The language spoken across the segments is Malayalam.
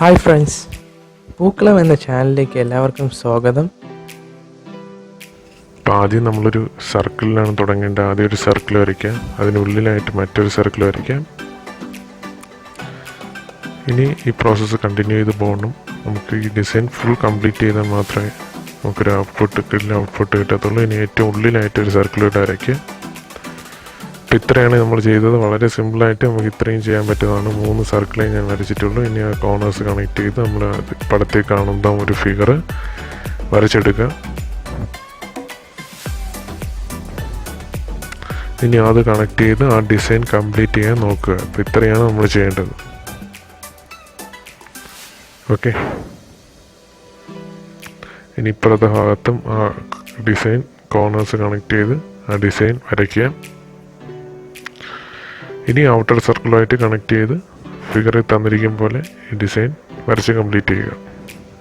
ഹായ് ഫ്രണ്ട്സ്, പൂക്കളം എന്ന ചാനലിലേക്ക് എല്ലാവർക്കും സ്വാഗതം. അപ്പോൾ ആദ്യം നമ്മളൊരു സർക്കിളിലാണ് തുടങ്ങേണ്ടത്. ആദ്യം ഒരു സർക്കിൾ വരയ്ക്കാം, അതിനുള്ളിലായിട്ട് മറ്റൊരു സർക്കിൾ വരയ്ക്കാം. ഇനി ഈ പ്രോസസ്സ് കണ്ടിന്യൂ ചെയ്ത് പോകണം. നമുക്ക് ഈ ഡിസൈൻ ഫുൾ കംപ്ലീറ്റ് ചെയ്താൽ മാത്രമേ നമുക്കൊരു ഔട്ട്പുട്ട് കിട്ടത്തുള്ളൂ. ഇനി ഏറ്റവും ഉള്ളിലായിട്ടൊരു സർക്കിൾ ഇട്ട് വരയ്ക്കുക. അപ്പോൾ ഇത്രയാണ് നമ്മൾ ചെയ്തത്. വളരെ സിമ്പിളായിട്ട് നമുക്ക് ഇത്രയും ചെയ്യാൻ പറ്റുന്നതാണ്. 3 സർക്കിളേ ഞാൻ വരച്ചിട്ടുള്ളൂ. ഇനി ആ കോർണേഴ്സ് കണക്ട് ചെയ്ത് നമ്മൾ പടത്തിൽ കാണുന്ന ഒരു ഫിഗർ വരച്ചെടുക്കുക. ഇനി അത് കണക്ട് ചെയ്ത് ആ ഡിസൈൻ കംപ്ലീറ്റ് ചെയ്യാൻ നോക്കുക. അപ്പോൾ ഇത്രയാണ് നമ്മൾ ചെയ്യേണ്ടത്. ഓക്കെ, ഇനി ഇപ്പുറത്തെ ഭാഗത്തും ആ ഡിസൈൻ കോർണേഴ്സ് കണക്ട് ചെയ്ത് ആ ഡിസൈൻ വരയ്ക്കുക. ഇനി ഔട്ടർ സർക്കിളുമായിട്ട് കണക്ട് ചെയ്ത് ഫിഗറിൽ തന്നിരിക്കും പോലെ ഈ ഡിസൈൻ വരച്ച് കംപ്ലീറ്റ് ചെയ്യുക.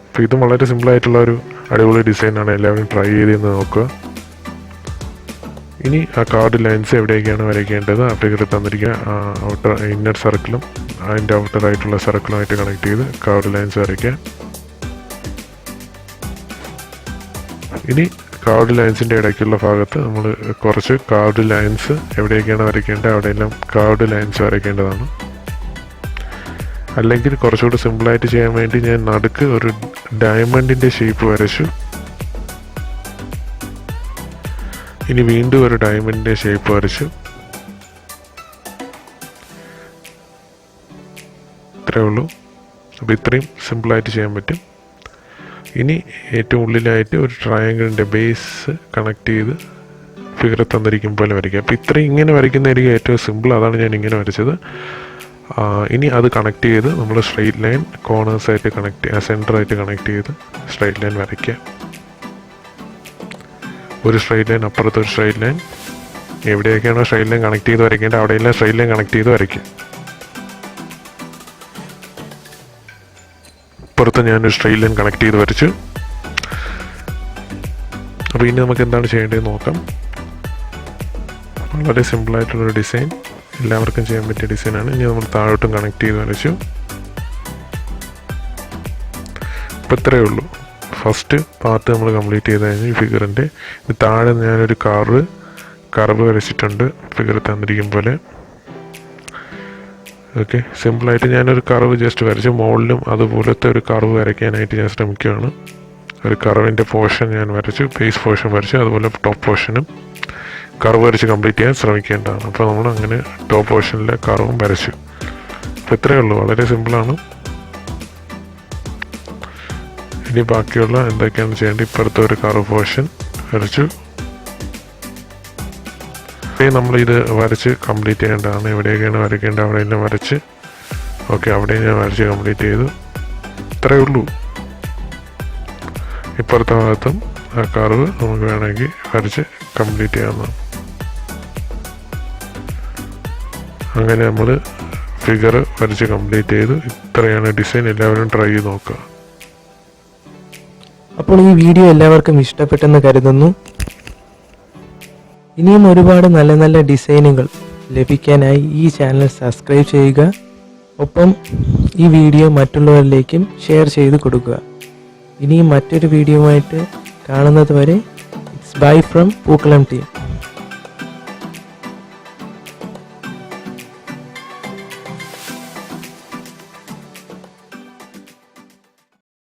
അപ്പോൾ ഇതും വളരെ സിമ്പിളായിട്ടുള്ള ഒരു അടിപൊളി ഡിസൈനാണ്. എല്ലാവരും ട്രൈ ചെയ്തെന്ന് നോക്കുക. ഇനി ആ കാർഡ് ലൈൻസ് എവിടേക്കാണ് വരയ്ക്കേണ്ടത് ആ ഫിഗറിൽ തന്നിരിക്കുക ഔട്ടർ ഇന്നർ സർക്കിളും അതിൻ്റെ ഔട്ടറായിട്ടുള്ള സർക്കിളുമായിട്ട് കണക്ട് ചെയ്ത് കാർഡ് ലൈൻസ് വരയ്ക്കുക. ഇനി കാർഡ് ലൈൻസിൻ്റെ ഇടയ്ക്കുള്ള ഭാഗത്ത് നമ്മൾ കുറച്ച് കാർഡ് ലൈൻസ് എവിടെയൊക്കെയാണ് വരയ്ക്കേണ്ടത് അവിടെയെല്ലാം കാർഡ് ലൈൻസ് വരയ്ക്കേണ്ടതാണ്. അല്ലെങ്കിൽ കുറച്ചുകൂടി സിമ്പിളായിട്ട് ചെയ്യാൻ വേണ്ടി ഞാൻ നടുക്ക് ഒരു ഡയമണ്ടിൻ്റെ ഷേപ്പ് വരച്ചു. ഇനി വീണ്ടും ഒരു ഡയമണ്ടിൻ്റെ ഷേപ്പ് വരച്ചു. ഇത്രയേ ഉള്ളൂ. അപ്പോൾ ഇത്രയും സിമ്പിളായിട്ട് ചെയ്യാൻ പറ്റും. ഇനി ഏറ്റവും ഉള്ളിലായിട്ട് ഒരു ട്രയാങ്കിളിൻ്റെ ബേസ് കണക്ട് ചെയ്ത് ഫിഗർ തന്നിരിക്കും പോലെ വരയ്ക്കുക. അപ്പോൾ ഇത്രയും ഇങ്ങനെ വരയ്ക്കുന്നതായിരിക്കും ഏറ്റവും സിമ്പിൾ. അതാണ് ഞാൻ ഇങ്ങനെ വരച്ചത്. ഇനി അത് കണക്ട് ചെയ്ത് നമ്മൾ സ്ട്രെയിറ്റ് ലൈൻ കോർണേഴ്സായിട്ട് സെൻറ്ററായിട്ട് കണക്ട് ചെയ്ത് സ്ട്രെയിറ്റ് ലൈൻ വരയ്ക്കുക. ഒരു സ്ട്രെയിറ്റ് ലൈൻ അപ്പുറത്ത് ഒരു സ്ട്രെയിറ്റ് ലൈൻ, എവിടെയൊക്കെയാണോ സ്ട്രെയിറ്റ് ലൈൻ കണക്ട് ചെയ്ത് വരയ്ക്കേണ്ടത് അവിടെയെല്ലാം സ്ട്രെയിറ്റ് ലൈൻ കണക്ട് ചെയ്ത് വരയ്ക്കുക. പുറത്ത് ഞാനൊരു സ്ട്രെയിറ്റ് ലൈൻ കണക്ട് ചെയ്ത് വരച്ചു. അപ്പോൾ ഇനി നമുക്ക് എന്താണ് ചെയ്യേണ്ടത് നോക്കാം. വളരെ സിമ്പിളായിട്ടുള്ളൊരു ഡിസൈൻ, എല്ലാവർക്കും ചെയ്യാൻ പറ്റിയ ഡിസൈനാണ്. ഇനി നമ്മൾ താഴോട്ടും കണക്ട് ചെയ്ത് വരച്ചു. അപ്പോൾ ഇത്രയേ ഉള്ളൂ. ഫസ്റ്റ് പാർട്ട് നമ്മൾ കംപ്ലീറ്റ് ചെയ്ത് കഴിഞ്ഞ് ഈ ഫിഗറിൻ്റെ താഴെ ഞാനൊരു കർവ് വരച്ചിട്ടുണ്ട് ഫിഗർ തന്നിരിക്കും പോലെ. ഓക്കെ, സിമ്പിളായിട്ട് ഞാനൊരു കർവ് ജസ്റ്റ് വരച്ചു. മുകളിലും അതുപോലത്തെ ഒരു കർവ് വരയ്ക്കാനായിട്ട് ഞാൻ ശ്രമിക്കുകയാണ്. ഒരു കർവിൻ്റെ പോർഷൻ ഞാൻ വരച്ചു, ബേസ് പോർഷൻ വരച്ചു. അതുപോലെ ടോപ്പ് പോർഷനും കർവ് വരച്ച് കംപ്ലീറ്റ് ചെയ്യാൻ ശ്രമിക്കേണ്ടതാണ്. അപ്പോൾ നമ്മൾ അങ്ങനെ ടോപ്പ് പോർഷനിലെ കർവും വരച്ചു. അപ്പോൾ ഇത്രയേ ഉള്ളൂ, വളരെ സിമ്പിളാണ്. ഇനി ബാക്കിയുള്ള എന്തൊക്കെയാണ് ചെയ്യേണ്ടത്, ഇപ്പുറത്തെ ഒരു കർവ് പോർഷൻ വരച്ചു. നമ്മളിത് വരച്ച് കംപ്ലീറ്റ് ചെയ്യേണ്ടതാണ്. എവിടെയൊക്കെയാണ് വരയ്ക്കേണ്ടത് അവിടെയെല്ലാം വരച്ച്. ഓക്കെ, അവിടെ ഞാൻ വരച്ച് കംപ്ലീറ്റ് ചെയ്തു. ഇത്രയേ ഉള്ളൂ. ഇപ്പുറത്തെ ഭാഗത്തും ആ കർവ് നമുക്ക് വേണമെങ്കിൽ വരച്ച് കംപ്ലീറ്റ് ചെയ്യാവുന്നതാണ്. അങ്ങനെ നമ്മൾ ഫിഗർ വരച്ച് കംപ്ലീറ്റ് ചെയ്തു. ഇത്രയാണ് ഡിസൈൻ. എല്ലാവരും ട്രൈ ചെയ്ത് നോക്കുക. അപ്പോൾ ഈ വീഡിയോ എല്ലാവർക്കും ഇഷ്ടപ്പെട്ടെന്ന് കരുതുന്നു. ഇനിയും ഒരുപാട് നല്ല നല്ല ഡിസൈനുകൾ ലഭിക്കാനായി ഈ ചാനൽ സബ്സ്ക്രൈബ് ചെയ്യുക. ഒപ്പം ഈ വീഡിയോ മറ്റുള്ളവരിലേക്കും ഷെയർ ചെയ്ത് കൊടുക്കുക. ഇനിയും മറ്റൊരു വീഡിയോയുമായിട്ട് കാണുന്നത് വരെ ഇറ്റ്സ് ബൈ ഫ്രം പൂക്കളം ടീം.